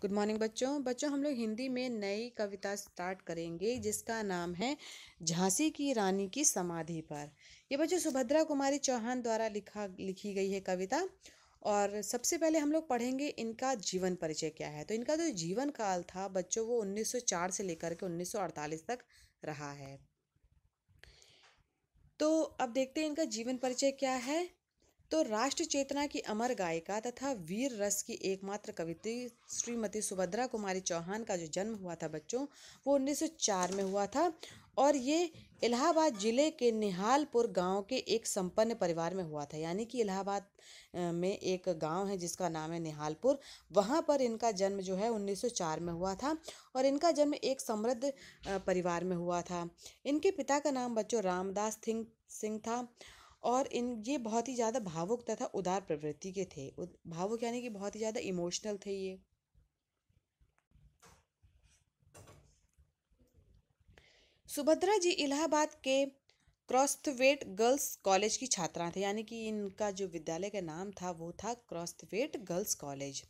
Good morning बच्चों हम लोग हिंदी में नई कविता स्टार्ट करेंगे जिसका नाम है झांसी की रानी की समाधि पर। ये बच्चों सुभद्रा कुमारी चौहान द्वारा लिखी गई है कविता। और सबसे पहले हम लोग पढ़ेंगे इनका जीवन परिचय क्या है। तो इनका जो जीवन काल था बच्चों वो 1904 से लेकर के 1948 तक रहा है। तो अब देखते हैं इनका जीवन परिचय क्या है। तो राष्ट्र चेतना की अमर गायिका तथा वीर रस की एकमात्र कवित्री श्रीमती सुभद्रा कुमारी चौहान का जो जन्म हुआ था बच्चों वो 1904 में हुआ था। और ये इलाहाबाद जिले के निहालपुर गांव के एक संपन्न परिवार में हुआ था। यानी कि इलाहाबाद में एक गांव है जिसका नाम है निहालपुर। वहां पर इनका जन्म जो है 1904 में हुआ था। और इनका जन्म एक समृद्ध परिवार में हुआ था। इनके पिता का नाम बच्चों रामदास सिंह था। और ये बहुत ही ज़्यादा भावुक तथा उदार प्रवृत्ति के थे। भावुक यानी कि बहुत ही ज़्यादा इमोशनल थे ये। सुभद्रा जी इलाहाबाद के क्रॉस्थवेट गर्ल्स कॉलेज की छात्रा थे। यानी कि इनका जो विद्यालय का नाम था वो था क्रॉस्थवेट गर्ल्स कॉलेज।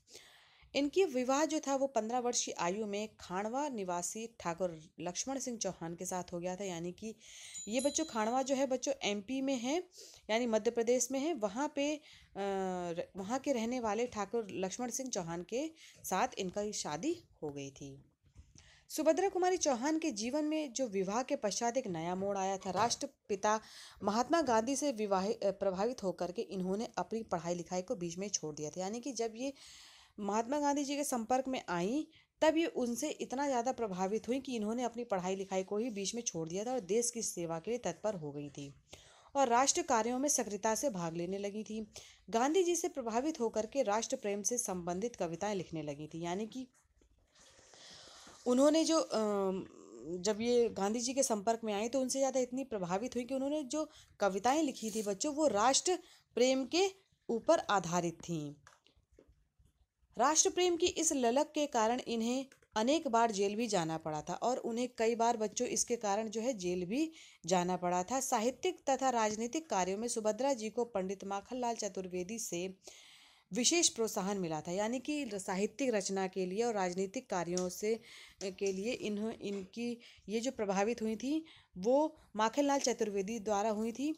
इनकी विवाह जो था वो 15 वर्ष की आयु में खांडवा निवासी ठाकुर लक्ष्मण सिंह चौहान के साथ हो गया था। यानी कि ये बच्चों खांडवा जो है बच्चों एमपी में है, यानी मध्य प्रदेश में है। वहाँ पे वहाँ के रहने वाले ठाकुर लक्ष्मण सिंह चौहान के साथ इनका शादी हो गई थी। सुभद्रा कुमारी चौहान के जीवन में जो विवाह के पश्चात एक नया मोड़ आया था। राष्ट्रपिता महात्मा गांधी से प्रभावित होकर के इन्होंने अपनी पढ़ाई लिखाई को बीच में छोड़ दिया था। यानी कि जब ये महात्मा गांधी जी के संपर्क में आई तब ये उनसे इतना ज़्यादा प्रभावित हुई कि इन्होंने अपनी पढ़ाई लिखाई को ही बीच में छोड़ दिया था और देश की सेवा के लिए तत्पर हो गई थी और राष्ट्र कार्यों में सक्रियता से भाग लेने लगी थी। गांधी जी से प्रभावित होकर के राष्ट्र प्रेम से संबंधित कविताएं लिखने लगी थी। यानी कि उन्होंने जो जब ये गांधी जी के संपर्क में आई तो उनसे ज़्यादा इतनी प्रभावित हुई कि उन्होंने जो कविताएं लिखी थी बच्चों वो राष्ट्र प्रेम के ऊपर आधारित थीं। राष्ट्र प्रेम की इस ललक के कारण इन्हें अनेक बार जेल भी जाना पड़ा था और उन्हें कई बार बच्चों इसके कारण जो है जेल भी जाना पड़ा था। साहित्यिक तथा राजनीतिक कार्यों में सुभद्रा जी को पंडित माखनलाल चतुर्वेदी से विशेष प्रोत्साहन मिला था। यानी कि साहित्यिक रचना के लिए और राजनीतिक कार्यों से के लिए इनकी ये जो प्रभावित हुई थी वो माखनलाल चतुर्वेदी द्वारा हुई थी।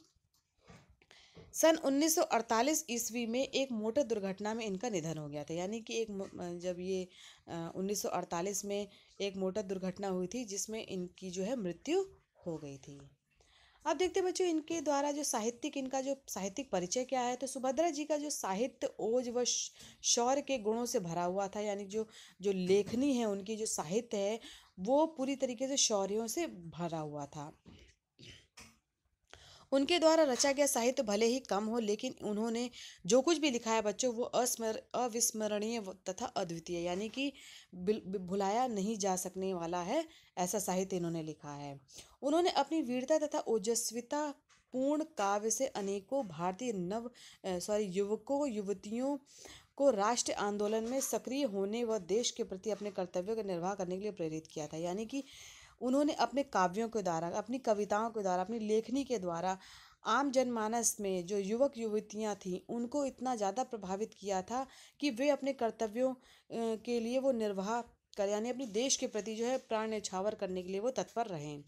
सन 1948 ईस्वी में एक मोटर दुर्घटना में इनका निधन हो गया था। यानी कि जब ये 1948 में एक मोटर दुर्घटना हुई थी जिसमें इनकी जो है मृत्यु हो गई थी। अब देखते बच्चों इनके द्वारा इनका जो साहित्यिक परिचय क्या है। तो सुभद्रा जी का जो साहित्य ओज व शौर्य के गुणों से भरा हुआ था। यानी जो जो लेखनी है उनकी जो साहित्य है वो पूरी तरीके से शौर्यों से भरा हुआ था। उनके द्वारा रचा गया साहित्य भले ही कम हो लेकिन उन्होंने जो कुछ भी लिखा है बच्चों वो अविस्मरणीय तथा अद्वितीय यानी कि भुलाया नहीं जा सकने वाला है, ऐसा साहित्य इन्होंने लिखा है। उन्होंने अपनी वीरता तथा ओजस्विता पूर्ण काव्य से अनेकों भारतीय युवकों युवतियों को राष्ट्र आंदोलन में सक्रिय होने व देश के प्रति अपने कर्तव्यों का निर्वाह करने के लिए प्रेरित किया था। यानी कि उन्होंने अपने काव्यों के द्वारा, अपनी कविताओं के द्वारा, अपनी लेखनी के द्वारा आम जनमानस में जो युवक युवतियां थीं उनको इतना ज़्यादा प्रभावित किया था कि वे अपने कर्तव्यों के लिए वो निर्वाह कर यानी अपने देश के प्रति जो है प्राण न्यौछावर करने के लिए वो तत्पर रहें।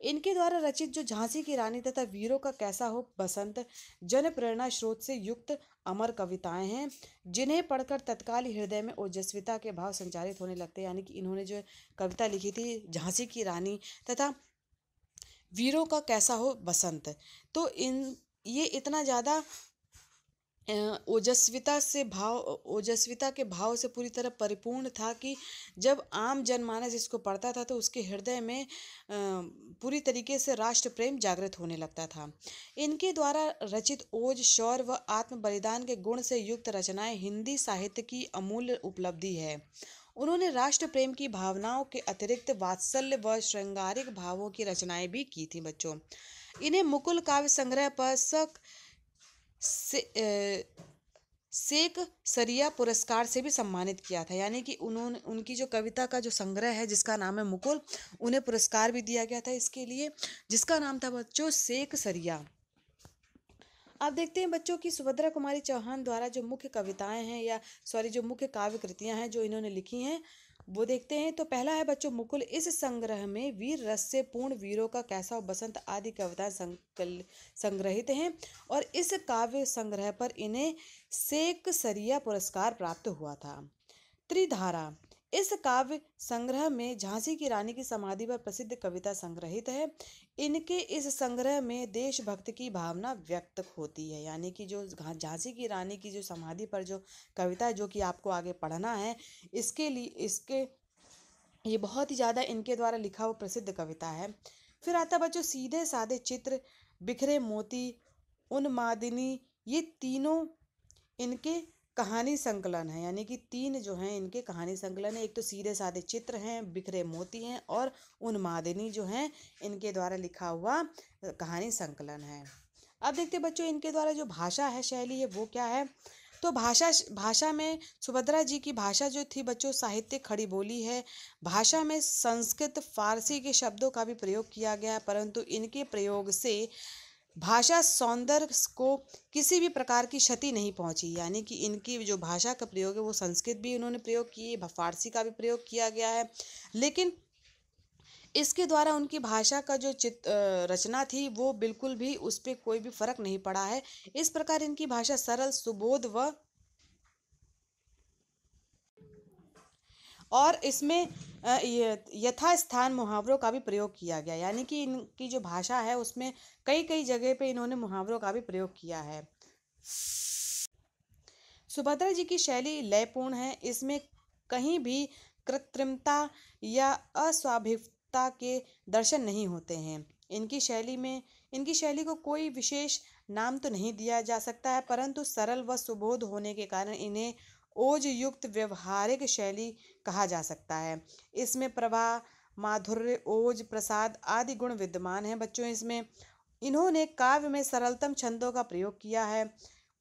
इनके द्वारा रचित जो झांसी की रानी तथा वीरों का कैसा हो बसंत जन प्रेरणा स्रोत से युक्त अमर कविताएं हैं जिन्हें पढ़कर तत्काल ही हृदय में ओजस्विता के भाव संचारित होने लगते हैं। यानी कि इन्होंने जो कविता लिखी थी झांसी की रानी तथा वीरों का कैसा हो बसंत, तो ये इतना ज़्यादा ओजस्विता के भाव से पूरी तरह परिपूर्ण था कि जब आम जनमानस इसको पढ़ता था तो उसके हृदय में पूरी तरीके से राष्ट्र प्रेम जागृत होने लगता था। इनके द्वारा रचित ओज शौर्य व आत्म बलिदान के गुण से युक्त रचनाएं हिंदी साहित्य की अमूल्य उपलब्धि है। उन्होंने राष्ट्र प्रेम की भावनाओं के अतिरिक्त वात्सल्य व श्रृंगारिक भावों की रचनाएं भी की थी बच्चों। इन्हें मुकुल काव्य संग्रह पर सेक सरिया पुरस्कार से भी सम्मानित किया था। यानी कि उन्होंने उनकी जो कविता का जो संग्रह है जिसका नाम है मुकुल, उन्हें पुरस्कार भी दिया गया था इसके लिए जिसका नाम था बच्चों सेक सरिया। आप देखते हैं बच्चों की सुभद्रा कुमारी चौहान द्वारा जो मुख्य कविताएं हैं या सॉरी जो मुख्य काव्य कृतियां हैं जो इन्होंने लिखी हैं वो देखते हैं। तो पहला है बच्चों मुकुल। इस संग्रह में वीर रस से पूर्ण वीरों का कैसा बसंत आदि कविताएं संग्रहित हैं और इस काव्य संग्रह पर इन्हें सेकसरिया पुरस्कार प्राप्त हुआ था। त्रिधारा। इस काव्य संग्रह में झांसी की रानी की समाधि पर प्रसिद्ध कविता संग्रहित है। इनके इस संग्रह में देशभक्त की भावना व्यक्त होती है, यानी कि जो झांसी की रानी की जो समाधि पर जो कविता है जो कि आपको आगे पढ़ना है, इसके लिए इसके ये बहुत ही ज़्यादा इनके द्वारा लिखा हुआ प्रसिद्ध कविता है। फिर आता बच्चों सीधे साधे चित्र, बिखरे मोती, उन्मादिनी, ये तीनों इनके कहानी संकलन है, यानी कि तीन जो हैं इनके कहानी संकलन है। एक तो सीधे साधे चित्र हैं, बिखरे मोती हैं और उन्मादिनी जो हैं इनके द्वारा लिखा हुआ कहानी संकलन है। अब देखते बच्चों इनके द्वारा जो भाषा है, शैली है, वो क्या है। तो भाषा में सुभद्रा जी की भाषा जो थी बच्चों साहित्यिक खड़ी बोली है। भाषा में संस्कृत फारसी के शब्दों का भी प्रयोग किया गया, परंतु इनके प्रयोग से भाषा सौंदर्य को किसी भी प्रकार की क्षति नहीं पहुंची, यानी कि इनकी जो भाषा का प्रयोग है वो संस्कृत भी उन्होंने प्रयोग की है, फारसी का भी प्रयोग किया गया है, लेकिन इसके द्वारा उनकी भाषा का जो रचना थी वो बिल्कुल भी उस पर कोई भी फर्क नहीं पड़ा है। इस प्रकार इनकी भाषा सरल, सुबोध व और इसमें यथास्थान मुहावरों का भी प्रयोग किया गया, यानी कि इनकी जो भाषा है उसमें कई कई जगह पे इन्होंने मुहावरों का भी प्रयोग किया है। सुभद्रा जी की शैली लयपूर्ण है। इसमें कहीं भी कृत्रिमता या अस्वाभाविकता के दर्शन नहीं होते हैं। इनकी शैली को कोई विशेष नाम तो नहीं दिया जा सकता है, परंतु सरल व सुबोध होने के कारण इन्हें ओज युक्त व्यवहारिक शैली कहा जा सकता है। इसमें प्रवाह, माधुर्य, ओज, प्रसाद आदि गुण विद्यमान हैं बच्चों। इसमें इन्होंने काव्य में सरलतम छंदों का प्रयोग किया है,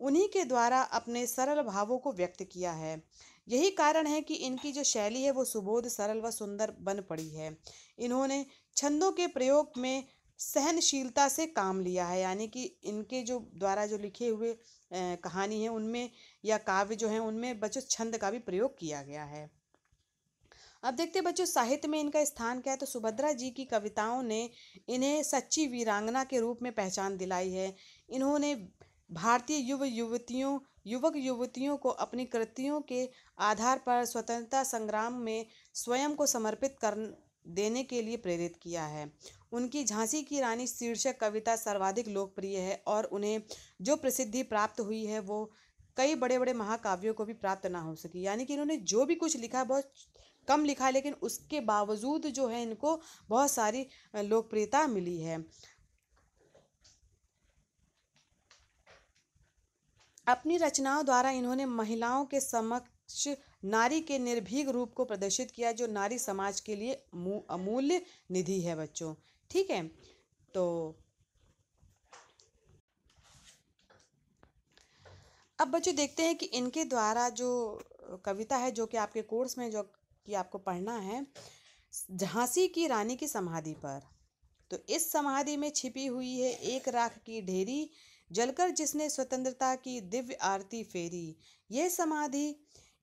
उन्हीं के द्वारा अपने सरल भावों को व्यक्त किया है। यही कारण है कि इनकी जो शैली है वो सुबोध, सरल व सुंदर बन पड़ी है। इन्होंने छंदों के प्रयोग में सहनशीलता से काम लिया है, यानी कि इनके जो द्वारा जो लिखे हुए कहानी है उनमें या काव्य जो है उनमें बच्चों छंद का भी प्रयोग किया गया है। अब देखते हैं बच्चों साहित्य में इनका स्थान क्या है। तो सुभद्रा जी की कविताओं ने इन्हें सच्ची वीरांगना के रूप में पहचान दिलाई है। इन्होंने भारतीय युवक युवतियों को अपनी कृतियों के आधार पर स्वतंत्रता संग्राम में स्वयं को समर्पित कर देने के लिए प्रेरित किया है। उनकी झांसी की रानी शीर्षक कविता सर्वाधिक लोकप्रिय है और उन्हें जो प्रसिद्धि प्राप्त हुई है वो कई बड़े बड़े महाकाव्यों को भी प्राप्त ना हो सकी, यानी कि इन्होंने जो भी कुछ लिखा है बहुत कम लिखा है, लेकिन उसके बावजूद जो है इनको बहुत सारी लोकप्रियता मिली है। अपनी रचनाओं द्वारा इन्होंने महिलाओं के समक्ष नारी के निर्भीक रूप को प्रदर्शित किया, जो नारी समाज के लिए अमूल्य निधि है बच्चों। ठीक है, तो अब बच्चों देखते हैं कि इनके द्वारा जो कविता है जो कि आपके कोर्स में जो कि आपको पढ़ना है, झांसी की रानी की समाधि पर। तो इस समाधि में छिपी हुई है एक राख की ढेरी, जलकर जिसने स्वतंत्रता की दिव्य आरती फेरी।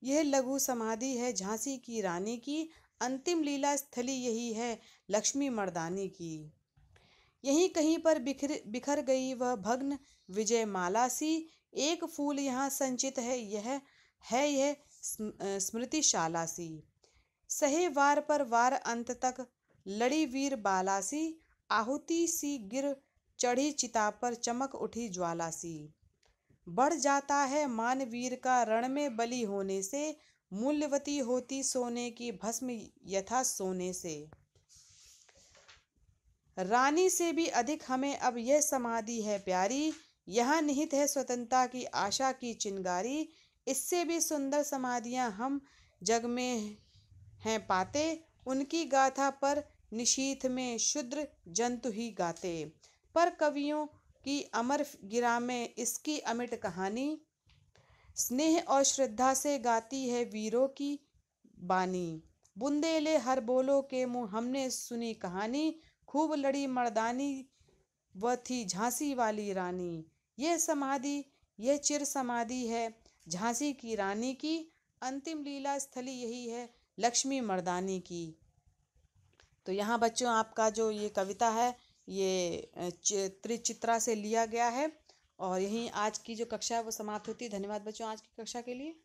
यह लघु समाधि है झांसी की रानी की, अंतिम लीला स्थली यही है लक्ष्मी मर्दानी की। यहीं कहीं पर बिखर गई वह भग्न विजय माला सी, एक फूल यहाँ संचित है यह स्मृतिशाला सी। सहे वार पर वार अंत तक लड़ी वीर बालासी, आहुति सी गिर चढ़ी चिता पर चमक उठी ज्वाला सी। बढ़ जाता है मान वीर का रण में बलि होने से, मूल्यवती होती सोने की भस्म यथा सोने से। रानी से भी अधिक हमें अब यह समाधि है प्यारी, यहाँ निहित है स्वतंत्रता की आशा की चिंगारी। इससे भी सुंदर समाधियाँ हम जग में हैं पाते, उनकी गाथा पर निशीथ में शूद्र जंतु ही गाते। पर कवियों की अमर गिरा में इसकी अमिट कहानी, स्नेह और श्रद्धा से गाती है वीरों की बानी। बुंदेले हर बोलो के मुँह हमने सुनी कहानी, खूब लड़ी मर्दानी वह थी झांसी वाली रानी। यह समाधि, यह चिर समाधि है झांसी की रानी की, अंतिम लीला स्थली यही है लक्ष्मी मर्दानी की। तो यहाँ बच्चों आपका जो ये कविता है ये त्रिचित्रा से लिया गया है। और यहीं आज की जो कक्षा है वो समाप्त होती है। धन्यवाद बच्चों आज की कक्षा के लिए।